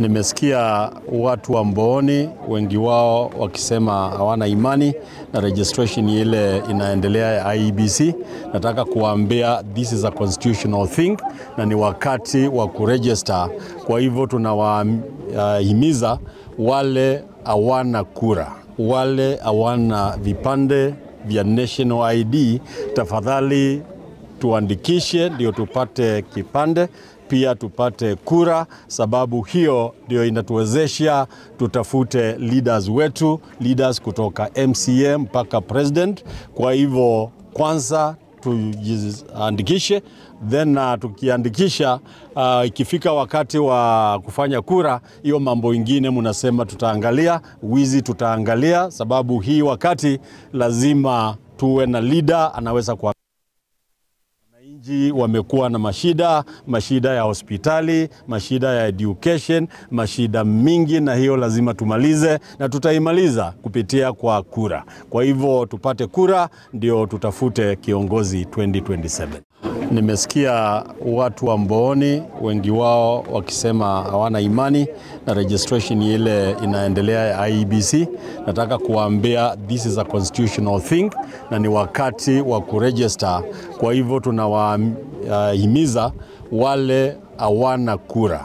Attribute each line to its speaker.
Speaker 1: Nimesikia watu wa Mbooni wengi wao wakisema hawana imani na registration ile inaendelea ya IEBC. Nataka kuambia this is a constitutional thing na ni wakati wa kuregister. Kwa hivyo tunawahimiza wale hawana kura, wale hawana vipande vya national ID, tafadhali tuandikishe ndio tupate kipande, pia tupate kura, sababu hiyo ndio inatuwezesha tutafute leaders wetu, leaders kutoka MCA mpaka president. Kwa hivyo kwanza tujiandikishe, then tukiandikisha ikifika wakati wa kufanya kura, hiyo mambo ingine mnasema tutaangalia, wizi tutaangalia, sababu hii wakati lazima tuwe na leader anaweza kwa wamekuwa na mashida ya hospitali, mashida ya education, mashida mingi, na hiyo lazima tumalize na tutaimaliza kupitia kwa kura. Kwa hivyo tupate kura ndio tutafute kiongozi 2027. Nimesikia watu wa Mbooni wengi wao wakisema hawana imani na registration ile inaendelea ya IEBC. Nataka kuambia this is a constitutional thing na ni wakati wa kuregister. Kwa hivyo tunawahimiza wale hawana kura,